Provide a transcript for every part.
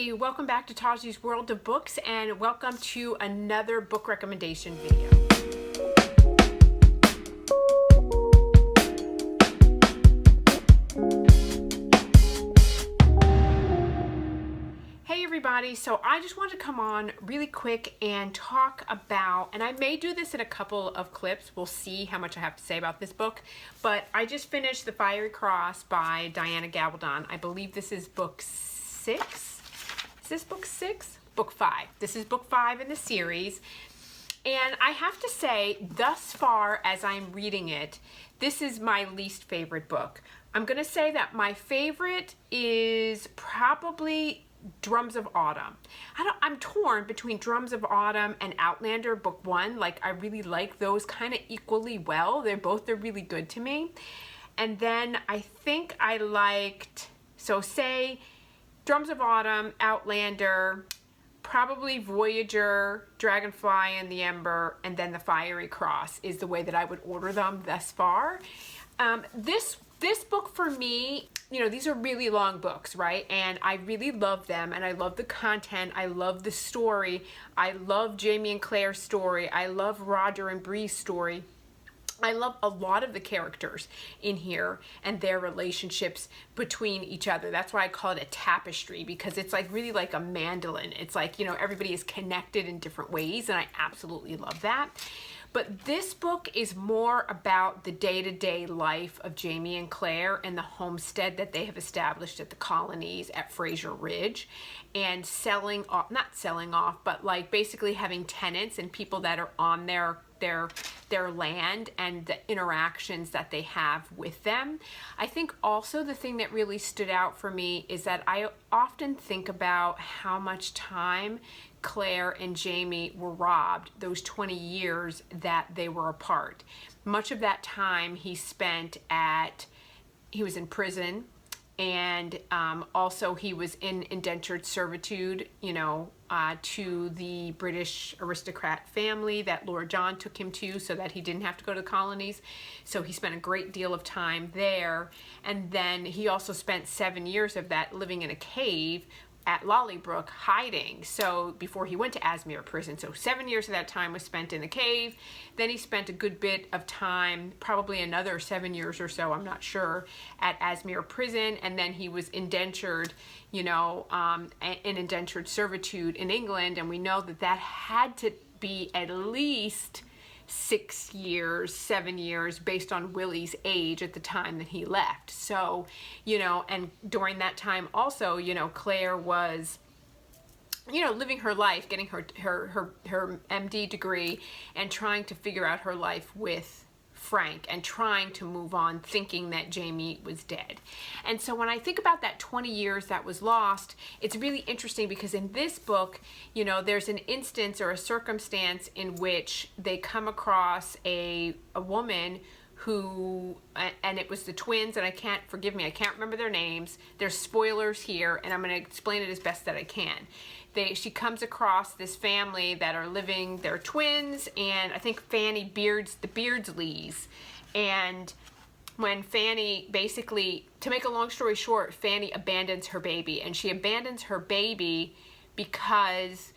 everybody, welcome back to Taji's World of Books and welcome to another book recommendation video. Hey everybody, so I just wanted to come on really quick and talk about, and I may do this in a couple of clips, we'll see how much I have to say about this book, but I just finished The Fiery Cross by Diana Gabaldon. I believe this is book 6. Is this book 6? Book 5. This is book 5 in the series. And I have to say, thus far as I'm reading it, this is my least favorite book. I'm going to say that my favorite is probably Drums of Autumn. I'm torn between Drums of Autumn and Outlander book 1. Like, I really like those kind of equally well. They're really good to me. And then I think I liked, so say Drums of Autumn, Outlander, probably Voyager, Dragonfly and the Ember, and then The Fiery Cross is the way that I would order them thus far. This book for me, you know, these are really long books, right? And I really love them, and I love the content. I love the story. I love Jamie and Claire's story. I love Roger and Bree's story. I love a lot of the characters in here and their relationships between each other. That's why I call it a tapestry, because it's like really like a mandolin. It's like, you know, everybody is connected in different ways, and I absolutely love that. But this book is more about the day-to-day life of Jamie and Claire and the homestead that they have established at the colonies at Fraser Ridge, and selling off, not selling off, but like basically having tenants and people that are on their land and the interactions that they have with them. I think also the thing that really stood out for me is that I often think about how much time Claire and Jamie were robbed those 20 years that they were apart. Much of that time he was in prison, and also he was in indentured servitude, you know, to the British aristocrat family that Lord John took him to so that he didn't have to go to the colonies. So he spent a great deal of time there. And then he also spent 7 years of that living in a cave at Lollybrook, hiding, so before he went to Asmere prison. So 7 years of that time was spent in the cave. Then he spent a good bit of time, probably another 7 years or so, I'm not sure, at Asmere prison, and then he was indentured, you know, in indentured servitude in England, and we know that that had to be at least 6 years, 7 years, based on Willie's age at the time that he left. So, you know, and during that time also, you know, Claire was, you know, living her life, getting her MD degree and trying to figure out her life with Frank and trying to move on, thinking that Jamie was dead. And so when I think about that 20 years that was lost, it's really interesting because in this book, you know, there's an instance or a circumstance in which they come across a woman who, and it was the twins, and I can't remember their names. There's spoilers here, and I'm going to explain it as best that I can. She comes across this family that are living, they're twins, and I think the Beardsleys. And when Fanny, basically, to make a long story short, Fanny abandons her baby, and she abandons her baby because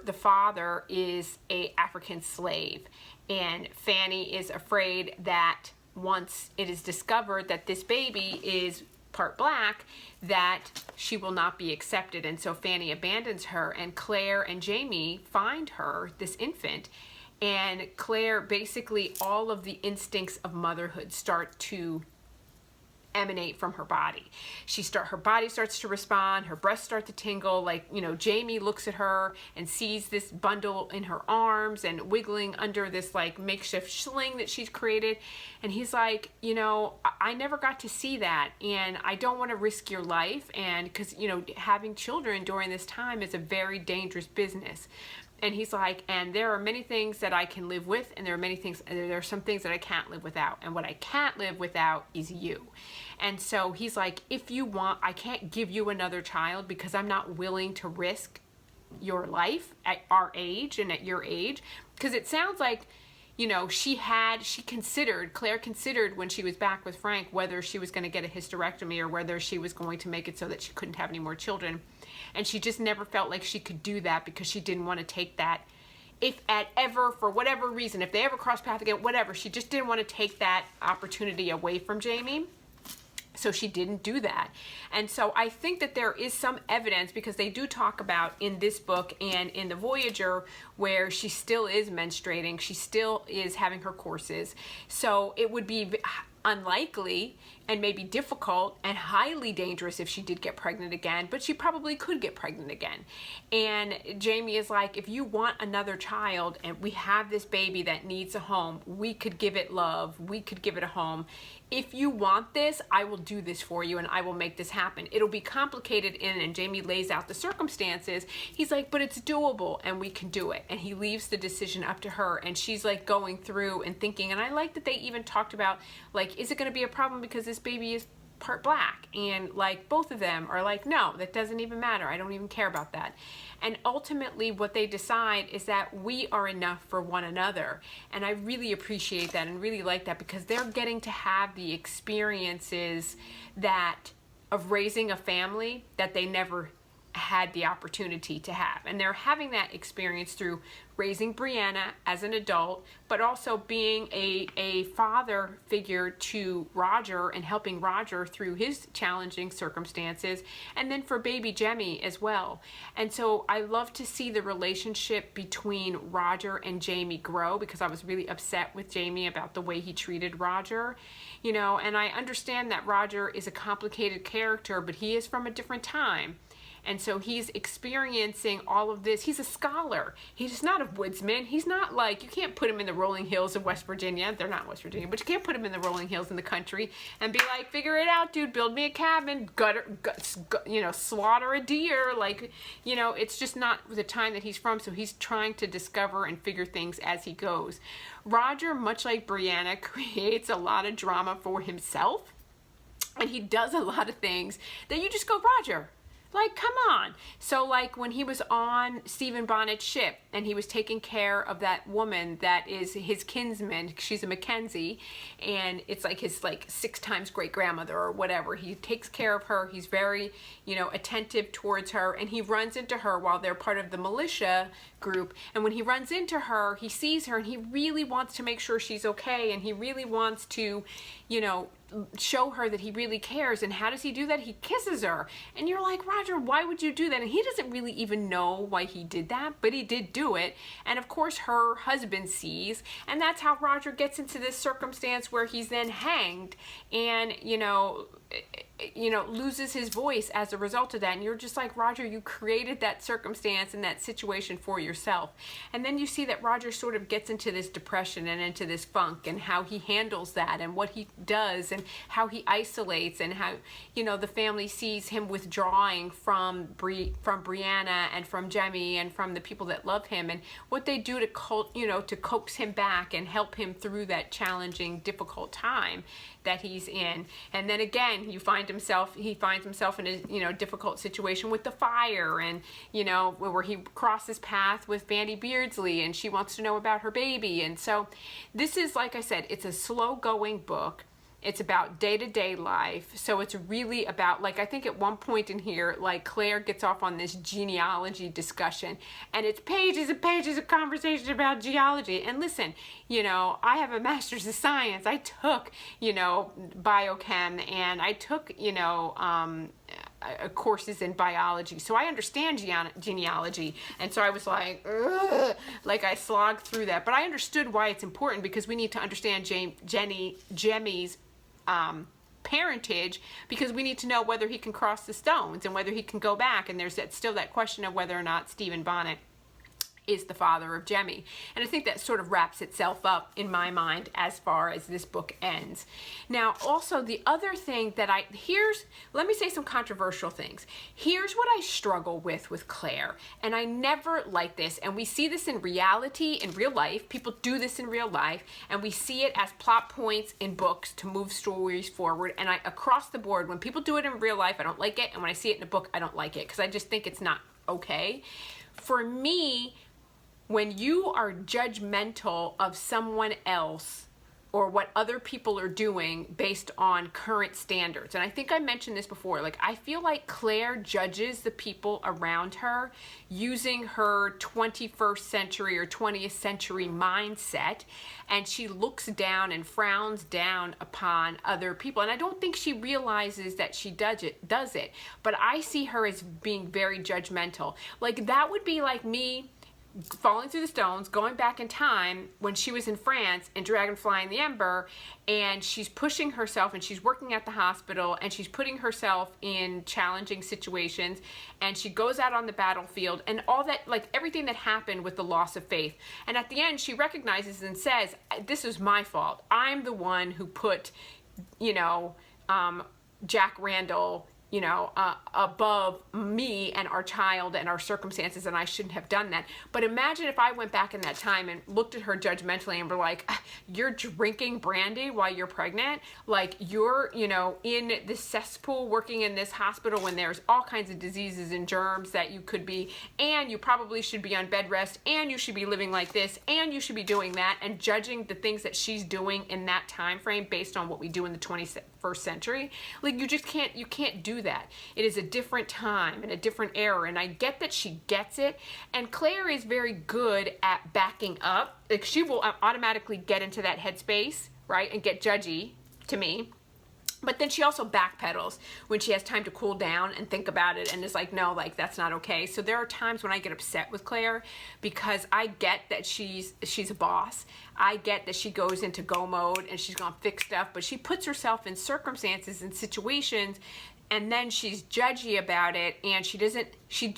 the father is a African slave, and Fanny is afraid that once it is discovered that this baby is part black, that she will not be accepted, and so Fanny abandons her, and Claire and Jamie find her, this infant, and Claire, basically all of the instincts of motherhood start to emanate from her body. Her body starts to respond, her breasts start to tingle, like, you know, Jamie looks at her and sees this bundle in her arms and wiggling under this like makeshift sling that she's created, and he's like, you know, I never got to see that, and I don't want to risk your life, and because, you know, having children during this time is a very dangerous business. And he's like, and there are many things that I can live with, and there are some things that I can't live without. And what I can't live without is you. And so he's like, if you want, I can't give you another child because I'm not willing to risk your life at our age and at your age. Because it sounds like, you know, Claire considered when she was back with Frank whether she was going to get a hysterectomy or whether she was going to make it so that she couldn't have any more children. And she just never felt like she could do that because she didn't want to take that. If for whatever reason, if they ever cross paths again, whatever, she just didn't want to take that opportunity away from Jamie. So she didn't do that. And so I think that there is some evidence, because they do talk about in this book and in the Voyager where she still is menstruating, she still is having her courses. So it would be unlikely and maybe difficult and highly dangerous if she did get pregnant again, but she probably could get pregnant again. And Jamie is like, if you want another child and we have this baby that needs a home, we could give it love, we could give it a home. If you want this, I will do this for you and I will make this happen. It'll be complicated and Jamie lays out the circumstances. He's like, but it's doable and we can do it. And he leaves the decision up to her, and she's like going through and thinking, and I like that they even talked about, like, is it going to be a problem because this baby is part black? And like both of them are like, no, that doesn't even matter. I don't even care about that. And ultimately what they decide is that we are enough for one another. And I really appreciate that and really like that, because they're getting to have the experiences of raising a family that they never had the opportunity to have. And they're having that experience through raising Brianna as an adult, but also being a father figure to Roger and helping Roger through his challenging circumstances, and then for baby Jemmy as well. And so I love to see the relationship between Roger and Jamie grow, because I was really upset with Jamie about the way he treated Roger, you know, and I understand that Roger is a complicated character, but he is from a different time. And so he's experiencing all of this. He's a scholar. He's not a woodsman. He's not like, you can't put him in the rolling hills of West Virginia. They're not West Virginia, but you can't put him in the rolling hills in the country and be like, figure it out, dude. Build me a cabin, slaughter a deer. Like, you know, it's just not the time that he's from. So he's trying to discover and figure things as he goes. Roger, much like Brianna, creates a lot of drama for himself. And he does a lot of things that you just go, Roger, like, come on. So, like, when he was on Stephen Bonnet's ship and he was taking care of that woman that is his kinsman, she's a Mackenzie, and it's like his, like, 6 times great-grandmother or whatever. He takes care of her. He's very, you know, attentive towards her, and he runs into her while they're part of the militia group. And when he runs into her, he sees her, and he really wants to make sure she's okay, and he really wants to, you know, show her that he really cares. And how does he do that? He kisses her. And you're like, Roger, why would you do that? And he doesn't really even know why he did that, but he did do it. And of course her husband sees, and that's how Roger gets into this circumstance where he's then hanged and, you know, loses his voice as a result of that. And you're just like, Roger, you created that circumstance and that situation for yourself. And then you see that Roger sort of gets into this depression and into this funk, and how he handles that and what he does and how he isolates, and how, you know, the family sees him withdrawing from Brianna and from Jemmy and from the people that love him, and what they do to coax him back and help him through that challenging, difficult time that he's in. And then again, he finds himself in a, you know, difficult situation with the fire, and, you know, where he crosses path with Vandy Beardsley and she wants to know about her baby. And so this is, like I said, it's a slow going book. It's about day-to-day life. So it's really about, like, I think at one point in here, like, Claire gets off on this genealogy discussion, and it's pages and pages of conversation about geology. And listen, you know, I have a master's of science. I took, you know, biochem, and I took, you know, courses in biology. So I understand genealogy. And so I was like, ugh, like I slogged through that. But I understood why it's important, because we need to understand Jemmy's parentage, because we need to know whether he can cross the stones and whether he can go back. And there's still that question of whether or not Stephen Bonnet is the father of Jemmy. And I think that sort of wraps itself up in my mind as far as this book ends. Now, also the other thing that let me say some controversial things. Here's what I struggle with Claire, and I never like this, and we see this in reality, in real life. People do this in real life, and we see it as plot points in books to move stories forward. And across the board, when people do it in real life, I don't like it, and when I see it in a book, I don't like it, because I just think it's not okay. For me, when you are judgmental of someone else or what other people are doing based on current standards. And I think I mentioned this before, like I feel like Claire judges the people around her using her 21st century or 20th century mindset, and she looks down and frowns down upon other people. And I don't think she realizes that she does it, but I see her as being very judgmental. Like that would be like me falling through the stones, going back in time when she was in France and Dragonfly in the Ember, and she's pushing herself and she's working at the hospital and she's putting herself in challenging situations, and she goes out on the battlefield and all that, like everything that happened with the loss of faith. And at the end, she recognizes and says, this is my fault. I'm the one who put, you know, Jack Randall, you know, above me and our child and our circumstances, and I shouldn't have done that. But imagine if I went back in that time and looked at her judgmentally and were like, you're drinking brandy while you're pregnant, like you're, you know, in this cesspool working in this hospital when there's all kinds of diseases and germs that you could be, and you probably should be on bed rest, and you should be living like this, and you should be doing that, and judging the things that she's doing in that time frame based on what we do in the 21st century. Like you just can't, you can't do that. It is a different time and a different era, and I get that she gets it, and Claire is very good at backing up. Like she will automatically get into that headspace, right, and get judgy to me. But then she also backpedals when she has time to cool down and think about it and is like, no, like that's not okay. So there are times when I get upset with Claire because I get that she's a boss. I get that she goes into go mode and she's gonna fix stuff, but she puts herself in circumstances and situations, and then she's judgy about it, and she doesn't, she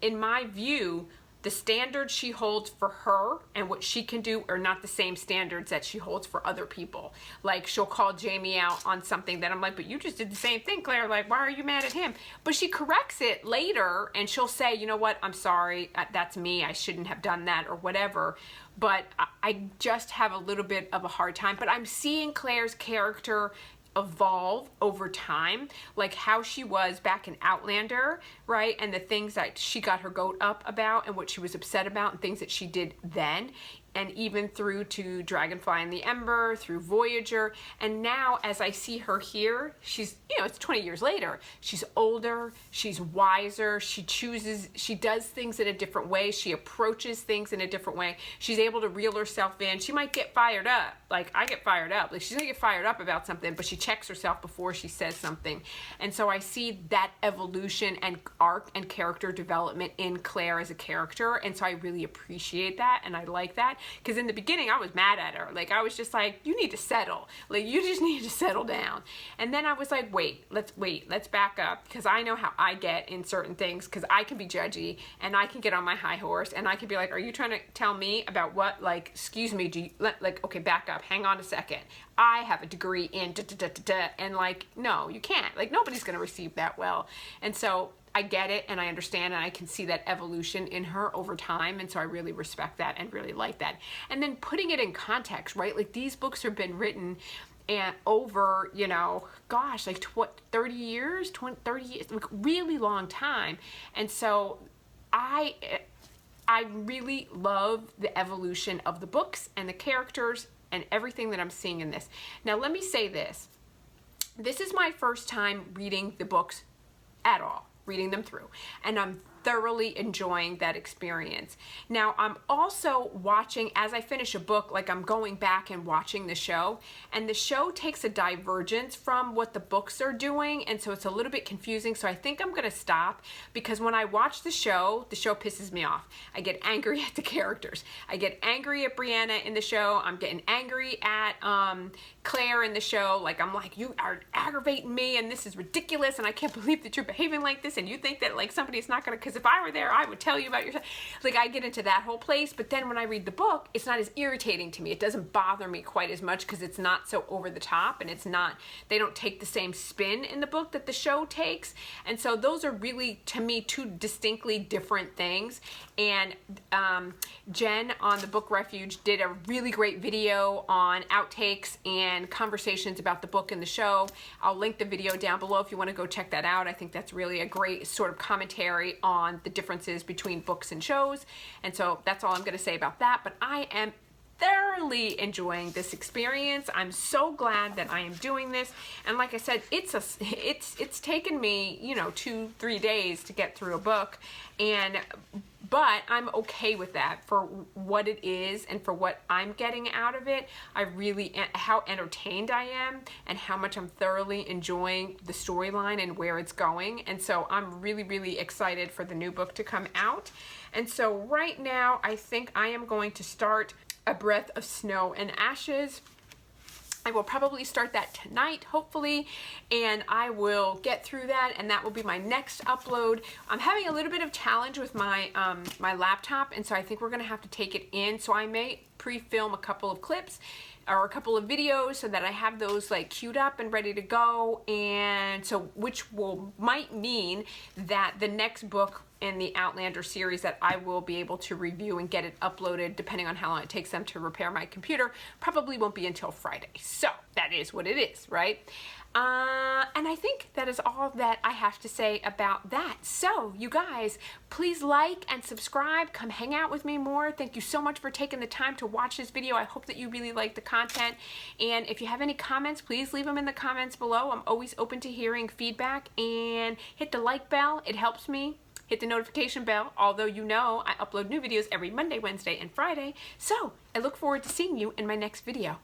in my view, the standards she holds for her and what she can do are not the same standards that she holds for other people. Like she'll call Jamie out on something that I'm like, but you just did the same thing, Claire. Like, why are you mad at him? But she corrects it later and she'll say, you know what, I'm sorry, that's me. I shouldn't have done that or whatever. But I just have a little bit of a hard time. But I'm seeing Claire's character evolve over time, like how she was back in Outlander, right? And the things that she got her goat up about and what she was upset about and things that she did then, and even through to Dragonfly in the Ember, through Voyager. And now as I see her here, she's, you know, it's 20 years later, she's older, she's wiser, she does things in a different way, she approaches things in a different way, she's able to reel herself in. She might get fired up, like I get fired up, like she's gonna get fired up about something, but she checks herself before she says something. And so I see that evolution and arc and character development in Claire as a character, and so I really appreciate that, and I like that. Because in the beginning I was mad at her. Like I was just like, you need to settle. Like you just need to settle down. And then I was like, let's back up, because I know how I get in certain things, because I can be judgy and I can get on my high horse and I can be like, are you trying to tell me about what? Like, excuse me, do you, like, okay, back up, hang on a second. I have a degree in and like, no, you can't. Like nobody's gonna receive that well. And so I get it and I understand, and I can see that evolution in her over time, and so I really respect that and really like that. And then putting it in context, right? Like these books have been written and over, you know, gosh, like 30 years, 30 years, like really long time. And so I really love the evolution of the books and the characters and everything that I'm seeing in this. Now let me say this. This is my first time reading the books at all. Reading them through, and I'm thoroughly enjoying that experience. Now I'm also watching, as I finish a book, like I'm going back and watching the show, and the show takes a divergence from what the books are doing, and so it's a little bit confusing. So I think I'm gonna stop, because when I watch the show pisses me off. I get angry at the characters. I get angry at Brianna in the show. I'm getting angry at Claire in the show. Like I'm like, you are aggravating me and this is ridiculous and I can't believe that you're behaving like this, and you think that like somebody's not gonna, because if I were there I would tell you about yourself. Like I get into that whole place. But then when I read the book, it's not as irritating to me. It doesn't bother me quite as much because it's not so over the top, and it's not, they don't take the same spin in the book that the show takes. And so those are really, to me, two distinctly different things. And Jen on the Book Refuge did a really great video on outtakes and conversations about the book and the show. I'll link the video down below if you want to go check that out. I think that's really a great sort of commentary on on the differences between books and shows. And so that's all I'm going to say about that. But I am thoroughly enjoying this experience. I'm so glad that I am doing this. And like I said, it's taken me, you know, 2-3 days to get through a book, but I'm okay with that for what it is and for what I'm getting out of it. I really, how entertained I am and how much I'm thoroughly enjoying the storyline and where it's going. And so I'm really, really excited for the new book to come out. And so right now, I think I am going to start A Breath of Snow and Ashes. I will probably start that tonight, hopefully, and I will get through that, and that will be my next upload. I'm having a little bit of challenge with my my laptop, and so I think we're going to have to take it in. So I may pre-film a couple of clips or a couple of videos so that I have those like queued up and ready to go, and so might mean that the next book in the Outlander series that I will be able to review and get it uploaded, depending on how long it takes them to repair my computer, probably won't be until Friday. So that is what it is, right? And I think that is all that I have to say about that. So you guys, please like and subscribe. Come hang out with me more. Thank you so much for taking the time to watch this video. I hope that you really like the content. And if you have any comments, please leave them in the comments below. I'm always open to hearing feedback. And hit the like bell. It helps me. Hit the notification bell, although you know I upload new videos every Monday, Wednesday, and Friday. So I look forward to seeing you in my next video.